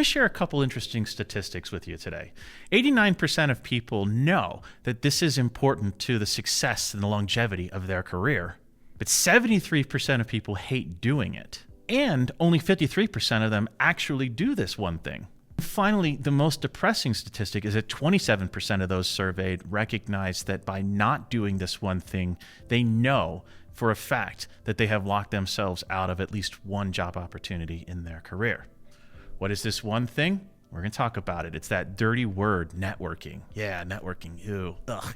me share a couple interesting statistics with you today. 89% of people know that this is important to the success and the longevity of their career, but 73% of people hate doing it. And only 53% of them actually do this one thing. Finally, the most depressing statistic is that 27% of those surveyed recognize that by not doing this one thing, they know for a fact that they have locked themselves out of at least one job opportunity in their career. What is this one thing? We're going to talk about it. It's that dirty word, networking. Yeah, networking. Ew. Ugh. Well,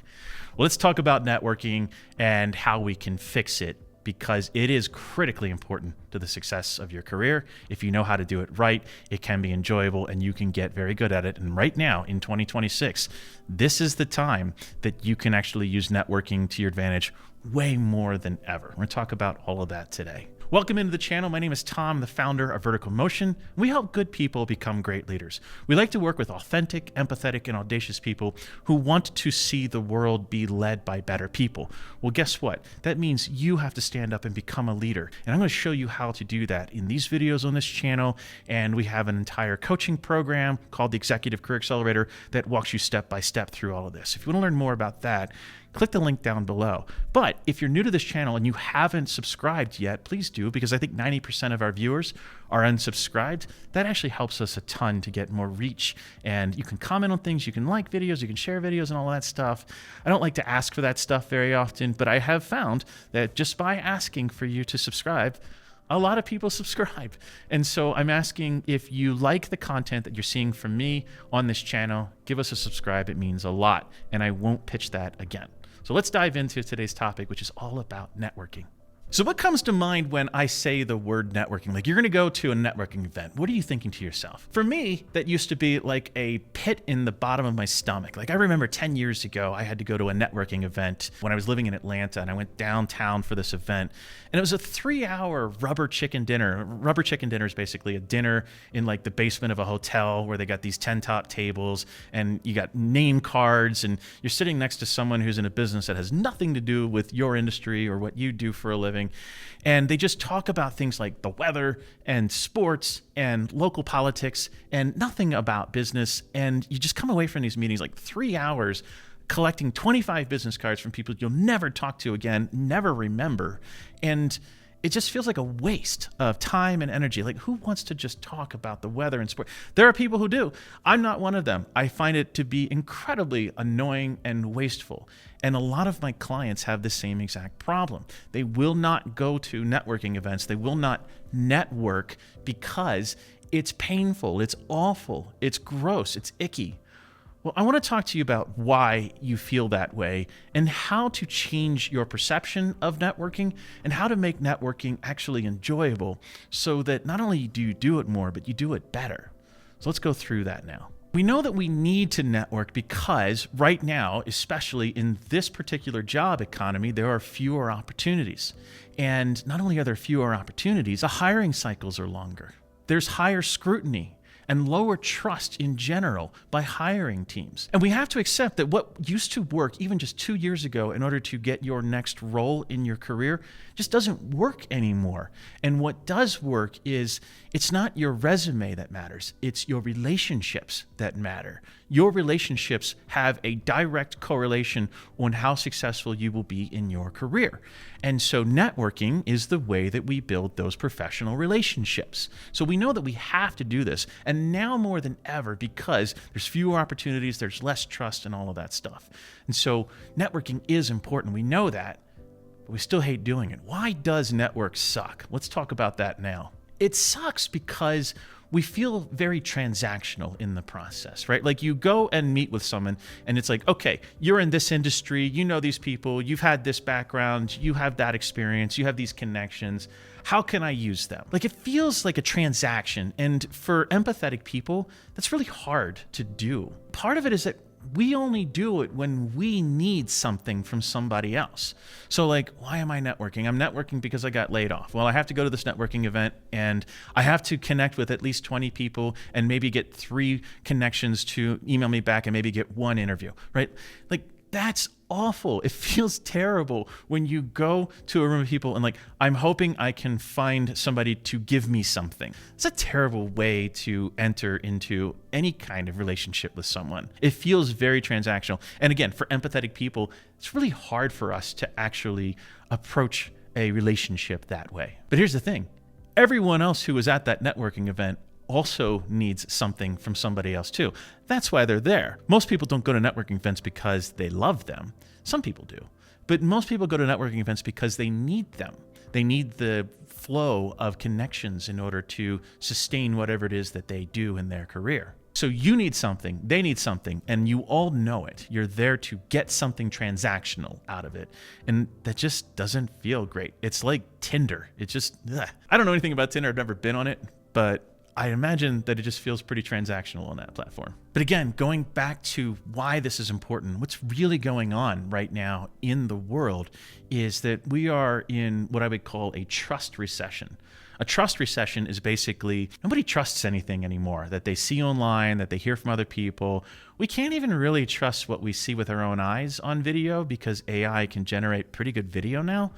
let's talk about networking and how we can fix it, because it is critically important to the success of your career. If you know how to do it right, it can be enjoyable and you can get very good at it. And right now in 2026, this is the time that you can actually use networking to your advantage way more than ever. We're going to talk about all of that today. Welcome into the channel. My name is Tom, the founder of Vertical Motion. We help good people become great leaders. We like to work with authentic, empathetic, and audacious people who want to see the world be led by better people. Well, guess what? That means you have to stand up and become a leader. And I'm going to show you how to do that in these videos on this channel. And we have an entire coaching program called the Executive Career Accelerator that walks you step by step through all of this. If you want to learn more about that, click the link down below. But if you're new to this channel and you haven't subscribed yet, please do, because I think 90% of our viewers are unsubscribed. That actually helps us a ton to get more reach. And you can comment on things, you can like videos, you can share videos and all that stuff. I don't like to ask for that stuff very often, but I have found that just by asking for you to subscribe, a lot of people subscribe. And so I'm asking, if you like the content that you're seeing from me on this channel, give us a subscribe. It means a lot. And I won't pitch that again. So let's dive into today's topic, which is all about networking. So what comes to mind when I say the word networking? Like, you're going to go to a networking event. What are you thinking to yourself? For me, that used to be like a pit in the bottom of my stomach. Like, I remember 10 years ago, I had to go to a networking event when I was living in Atlanta, and I went downtown for this event. And it was a 3-hour rubber chicken dinner. Rubber chicken dinner is basically a dinner in like the basement of a hotel where they got these 10 top tables and you got name cards, and you're sitting next to someone who's in a business that has nothing to do with your industry or what you do for a living. And they just talk about things like the weather and sports and local politics and nothing about business. And you just come away from these meetings like 3 hours collecting 25 business cards from people you'll never talk to again, never remember. And it just feels like a waste of time and energy. Like, who wants to just talk about the weather and sport? There are people who do. I'm not one of them. I find it to be incredibly annoying and wasteful. And a lot of my clients have the same exact problem. They will not go to networking events. They will not network because it's painful, it's awful, it's gross, it's icky. Well, I want to talk to you about why you feel that way and how to change your perception of networking and how to make networking actually enjoyable so that not only do you do it more, but you do it better. So let's go through that now. We know that we need to network because right now, especially in this particular job economy, there are fewer opportunities. And not only are there fewer opportunities, the hiring cycles are longer. There's higher scrutiny and lower trust in general by hiring teams. And we have to accept that what used to work even just 2 years ago in order to get your next role in your career just doesn't work anymore. And what does work is, it's not your resume that matters, it's your relationships that matter. Your relationships have a direct correlation on how successful you will be in your career. And so networking is the way that we build those professional relationships. So we know that we have to do this, and now more than ever, because there's fewer opportunities, there's less trust and all of that stuff. And so networking is important. We know that, but we still hate doing it. Why does network suck? Let's talk about that now. It sucks because we feel very transactional in the process, right? Like, you go and meet with someone and it's like, okay, you're in this industry, you know these people, you've had this background, you have that experience, you have these connections. How can I use them? Like, it feels like a transaction. And for empathetic people, that's really hard to do. Part of it is that we only do it when we need something from somebody else. So like, why am I networking? I'm networking because I got laid off. Well, I have to go to this networking event and I have to connect with at least 20 people and maybe get 3 connections to email me back and maybe get 1 interview, right? Like, That's awful. It feels terrible when you go to a room of people and like, I'm hoping I can find somebody to give me something. It's a terrible way to enter into any kind of relationship with someone. It feels very transactional. And again, for empathetic people, it's really hard for us to actually approach a relationship that way. But here's the thing. Everyone else who was at that networking event also needs something from somebody else too. That's why they're there. Most people don't go to networking events because they love them. Some people do. But most people go to networking events because they need them. They need the flow of connections in order to sustain whatever it is that they do in their career. So you need something, they need something, and you all know it. You're there to get something transactional out of it. And that just doesn't feel great. It's like Tinder. It just, ugh. I don't know anything about Tinder. I've never been on it, but I imagine that it just feels pretty transactional on that platform. But again, going back to why this is important, what's really going on right now in the world is that we are in what I would call a trust recession. A trust recession is basically nobody trusts anything anymore that they see online, that they hear from other people. We can't even really trust what we see with our own eyes on video because AI can generate pretty good video now.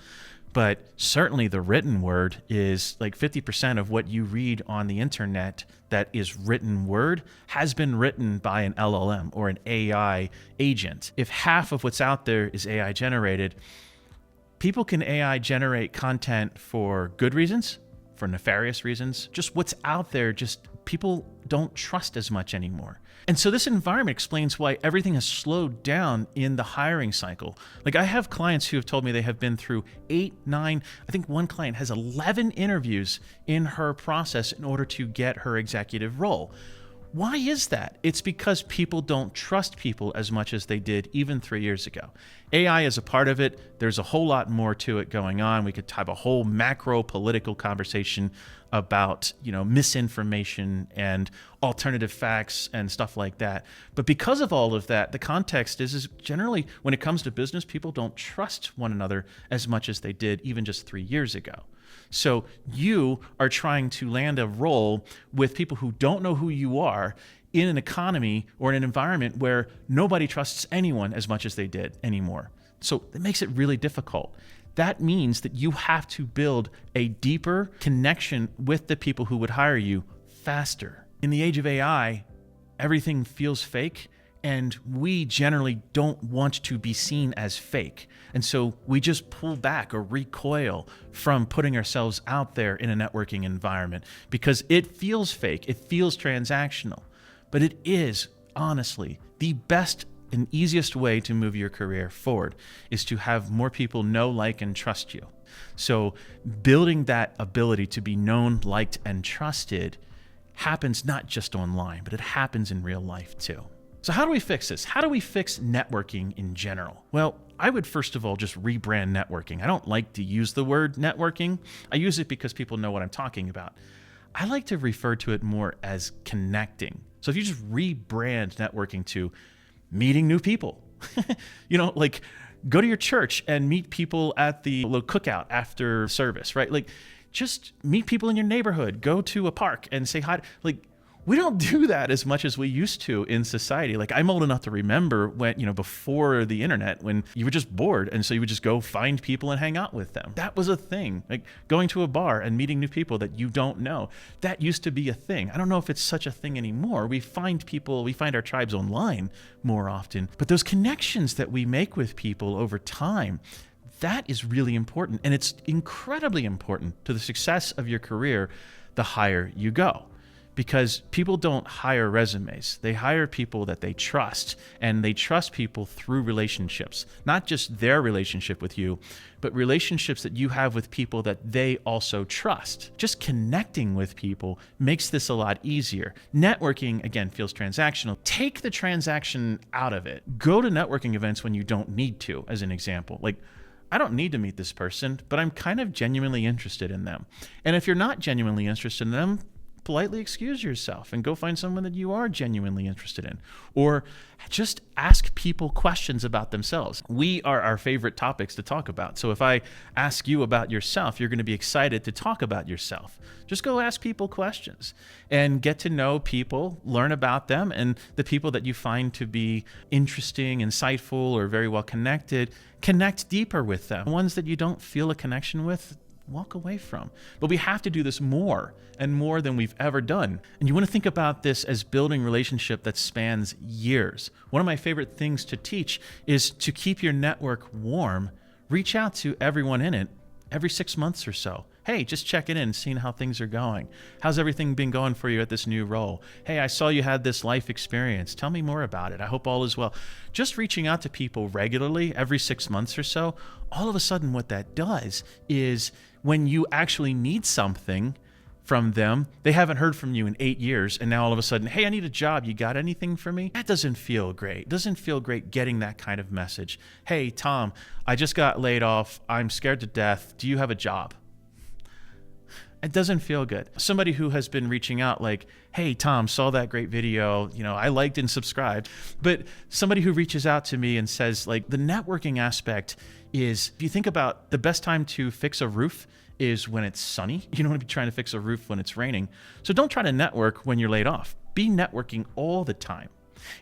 But certainly the written word is like 50% of what you read on the internet that is written word has been written by an LLM or an AI agent. If half of what's out there is AI generated, people can AI generate content for good reasons, for nefarious reasons. Just what's out there, just people don't trust as much anymore. And so this environment explains why everything has slowed down in the hiring cycle. Like I have clients who have told me they have been through 8, 9, I think one client has 11 interviews in her process in order to get her executive role. Why is that? It's because people don't trust people as much as they did even 3 years ago. AI is a part of it. There's a whole lot more to it going on. We could have a whole macro political conversation about, misinformation and alternative facts and stuff like that. But because of all of that, the context is generally when it comes to business, people don't trust one another as much as they did even just 3 years ago. So you are trying to land a role with people who don't know who you are in an economy or in an environment where nobody trusts anyone as much as they did anymore. So it makes it really difficult. That means that you have to build a deeper connection with the people who would hire you faster. In the age of AI, everything feels fake, and we generally don't want to be seen as fake. And so we just pull back or recoil from putting ourselves out there in a networking environment because it feels fake, it feels transactional. But it is, honestly, the best and easiest way to move your career forward is to have more people know, like, and trust you. So building that ability to be known, liked, and trusted happens not just online, but it happens in real life too. So how do we fix this? How do we fix networking in general? Well, I would first of all just rebrand networking. I don't like to use the word networking. I use it because people know what I'm talking about. I like to refer to it more as connecting. So if you just rebrand networking to meeting new people, like go to your church and meet people at the little cookout after service, right? Like just meet people in your neighborhood, go to a park and say hi. Like we don't do that as much as we used to in society. Like I'm old enough to remember when, before the internet, when you were just bored. And so you would just go find people and hang out with them. That was a thing. Like going to a bar and meeting new people that you don't know. That used to be a thing. I don't know if it's such a thing anymore. We find our tribes online more often. But those connections that we make with people over time, that is really important. And it's incredibly important to the success of your career the higher you go. Because people don't hire resumes. They hire people that they trust, and they trust people through relationships, not just their relationship with you, but relationships that you have with people that they also trust. Just connecting with people makes this a lot easier. Networking, again, feels transactional. Take the transaction out of it. Go to networking events when you don't need to, as an example. Like, I don't need to meet this person, but I'm kind of genuinely interested in them. And if you're not genuinely interested in them, politely excuse yourself and go find someone that you are genuinely interested in. Or just ask people questions about themselves. We are our favorite topics to talk about. So if I ask you about yourself, you're going to be excited to talk about yourself. Just go ask people questions and get to know people, learn about them, and the people that you find to be interesting, insightful, or very well connected, connect deeper with them. The ones that you don't feel a connection with, walk away from. But we have to do this more and more than we've ever done. And you want to think about this as building relationship that spans years. One of my favorite things to teach is to keep your network warm. Reach out to everyone in it every 6 months or so. Hey, just checking in, seeing how things are going. How's everything been going for you at this new role? Hey, I saw you had this life experience. Tell me more about it. I hope all is well. Just reaching out to people regularly every 6 months or so, all of a sudden what that does is when you actually need something from them, they haven't heard from you in 8 years, and now all of a sudden, hey, I need a job. You got anything for me? That doesn't feel great. It doesn't feel great getting that kind of message. Hey, Tom, I just got laid off. I'm scared to death. Do you have a job? It doesn't feel good. Somebody who has been reaching out like, hey, Tom, saw that great video. I liked and subscribed. But somebody who reaches out to me and says, like, the networking aspect is, if you think about the best time to fix a roof is when it's sunny. You don't want to be trying to fix a roof when it's raining. So don't try to network when you're laid off. Be networking all the time.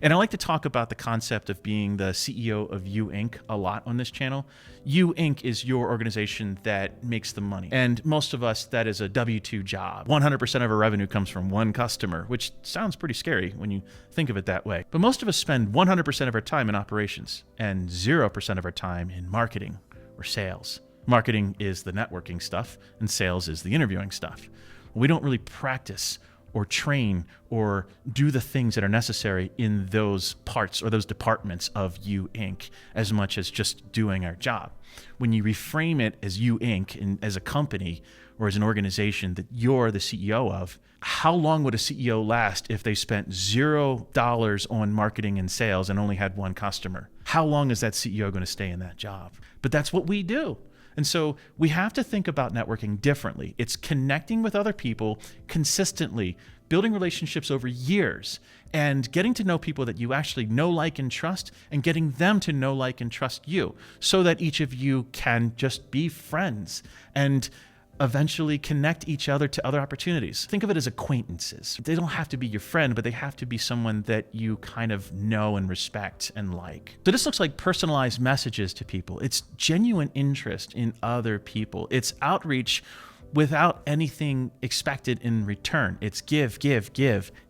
And I like to talk about the concept of being the CEO of You Inc. a lot on this channel. You Inc. is your organization that makes the money. And most of us, that is a W-2 job. 100% of our revenue comes from one customer, which sounds pretty scary when you think of it that way. But most of us spend 100% of our time in operations and 0% of our time in marketing or sales. Marketing is the networking stuff, and sales is the interviewing stuff. We don't really practice or train or do the things that are necessary in those parts or those departments of You Inc. as much as just doing our job. When you reframe it as You Inc. and as a company or as an organization that you're the CEO of, how long would a CEO last if they spent $0 on marketing and sales and only had one customer? How long is that CEO going to stay in that job? But that's what we do. And so we have to think about networking differently. It's connecting with other people consistently, building relationships over years, and getting to know people that you actually know, like, and trust, and getting them to know, like, and trust you so that each of you can just be friends and eventually connect each other to other opportunities. Think of it as acquaintances. They don't have to be your friend, but they have to be someone that you kind of know and respect and like. So this looks like personalized messages to people. It's genuine interest in other people. It's outreach without anything expected in return. It's give,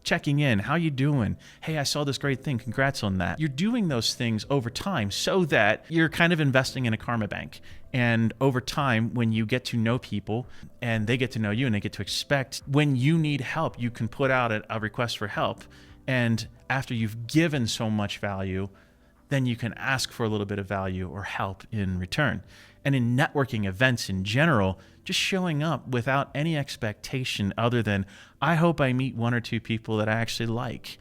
checking in. How you doing? Hey, I saw this great thing. Congrats on that. You're doing those things over time so that you're kind of investing in a karma bank. And over time, when you get to know people and they get to know you and they get to expect, when you need help, you can put out a request for help. And after you've given so much value, then you can ask for a little bit of value or help in return. And in networking events in general, just showing up without any expectation other than, I hope I meet one or two people that I actually like.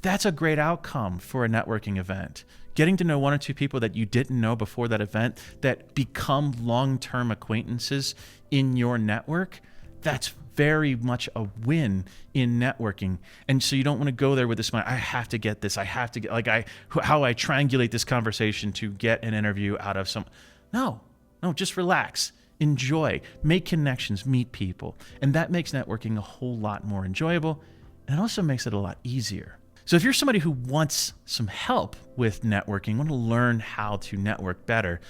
That's a great outcome for a networking event. Getting to know one or two people that you didn't know before that event that become long-term acquaintances in your network, that's very much a win in networking. And so you don't want to go there with this mind, I have to get this, I have to get, how I triangulate this conversation to get an interview out of some. No, just relax, enjoy, make connections, meet people. And that makes networking a whole lot more enjoyable. And it also makes it a lot easier. So if you're somebody who wants some help with networking, want to learn how to network better,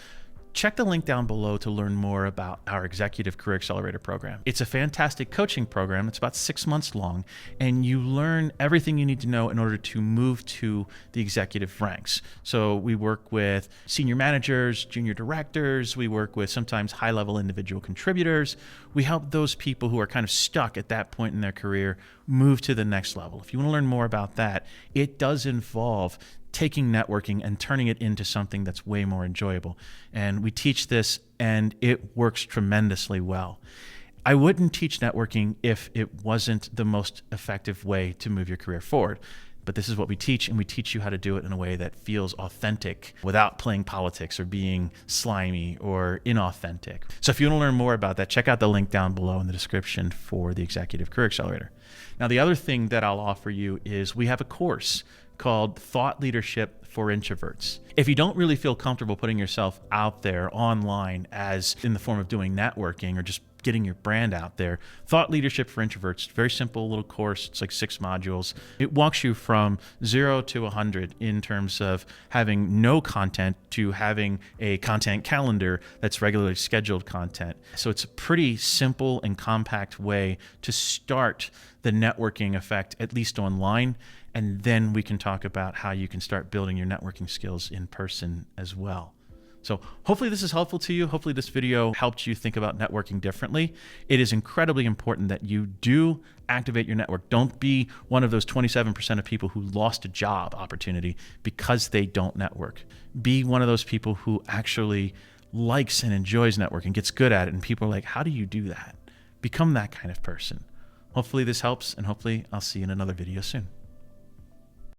check the link down below to learn more about our Executive Career Accelerator program. It's a fantastic coaching program. It's about 6 months long, and you learn everything you need to know in order to move to the executive ranks. So we work with senior managers, junior directors. We work with sometimes high-level individual contributors. We help those people who are kind of stuck at that point in their career move to the next level. If you want to learn more about that, it does involve taking networking and turning it into something that's way more enjoyable. And we teach this, and it works tremendously well. I wouldn't teach networking if it wasn't the most effective way to move your career forward. But this is what we teach, and we teach you how to do it in a way that feels authentic without playing politics or being slimy or inauthentic. So if you want to learn more about that, check out the link down below in the description for the Executive Career Accelerator. Now, the other thing that I'll offer you is we have a course called Thought Leadership for Introverts. If you don't really feel comfortable putting yourself out there online as in the form of doing networking or just getting your brand out there, Thought Leadership for Introverts, very simple little course. It's like 6 modules. It walks you from 0 to 100 in terms of having no content to having a content calendar that's regularly scheduled content. So it's a pretty simple and compact way to start the networking effect, at least online. And then we can talk about how you can start building your networking skills in person as well. So hopefully this is helpful to you. Hopefully this video helped you think about networking differently. It is incredibly important that you do activate your network. Don't be one of those 27% of people who lost a job opportunity because they don't network. Be one of those people who actually likes and enjoys networking, gets good at it, and people are like, how do you do that? Become that kind of person. Hopefully this helps, and hopefully I'll see you in another video soon.